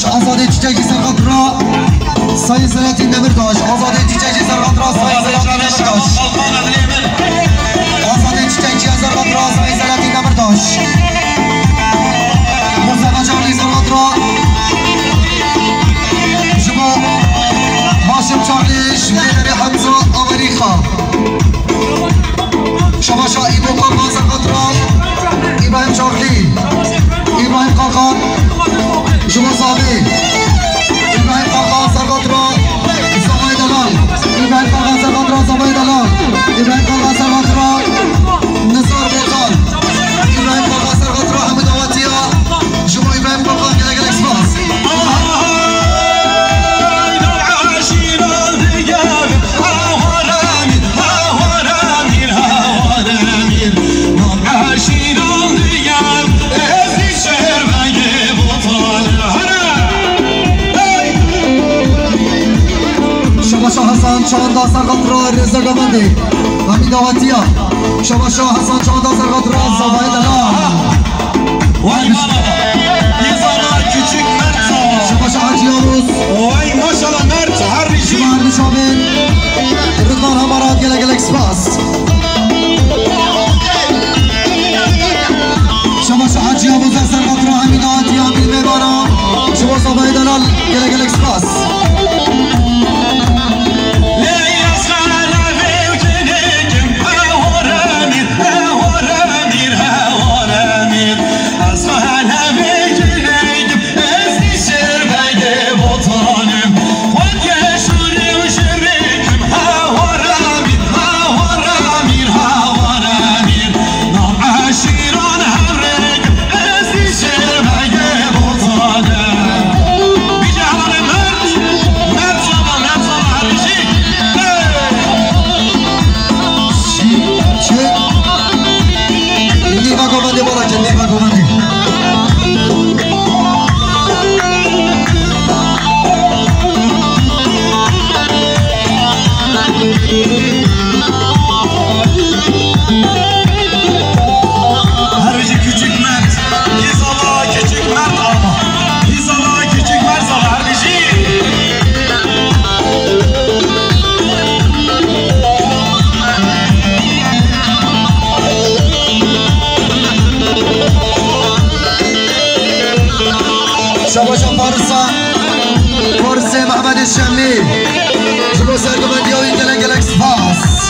آزاده چیچکی سرقات را سای زراتی نمر داشت آزاده چیچکی سرقات را سای زراتی نمر داشت آزاده چیچکی سرقات را سای زراتی نمر داشت مصطفی جانی سرقات را شما هاشم چاقلیش میدر حمزه آوریخا شما شایدو قربان سرقات را ابراهیم چاقلی ابراهیم قاقان شما صابی ابراهیم قاقان سرقات را زمای دلال ابراهیم قاقان سرقات را زمای دلال ابراهیم قاقان سرقات را نصار بوتان ابراهیم قاقان سرقات را حمد آواتیا شما ابراهیم قاقان گلگل اکسپاس حسن شاهندا سرقات را رضا گمندی حمید آواتیا شما شاه حسن شاهندا سرقات را زبای دلال وای بابا یه زمان küçük Mert شما شاه حاجی آموز وای ماشالله Mert هر ریشی شما هر نشابین رضوان همارات گلگل اکسپاس شما شاه حاجی آموز سرقات را حمید آواتیا حمید میبارا شما زبای دلال گلگل اکسپاس فارسه محمد الشمی شما سرگمندی های گلگل اکسپاس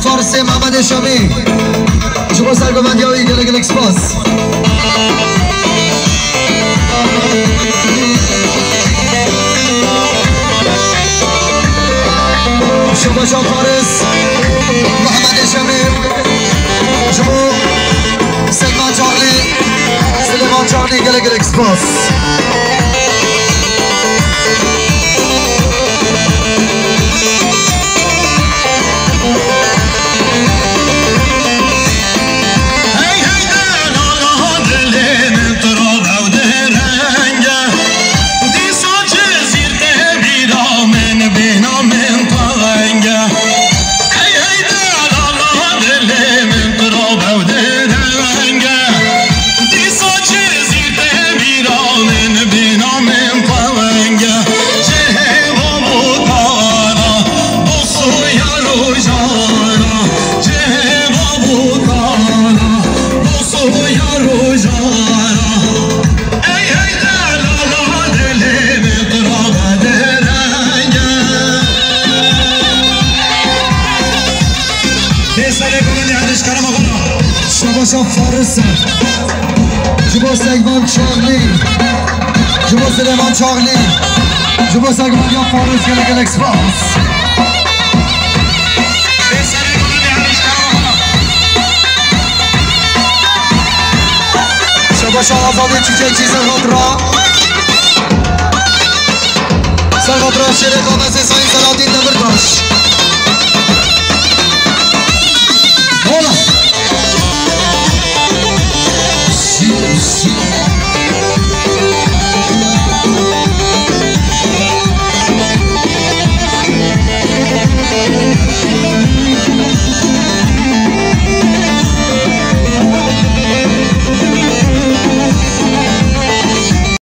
فارسه محمد الشمی شما سرگمندی های گلگل اکسپاس شما شاه فارس محمد الشمی شما سلمان چاقلی گله اکسپاس شباشا فارسه جبا سگمان چاغلی جبا سلیمان چاغلی جبا سگمان یا فارس گله اکسپاس شباشا آزادی چیچه چیز سرغاط را شیر قامس سایی سلاتین نبرداش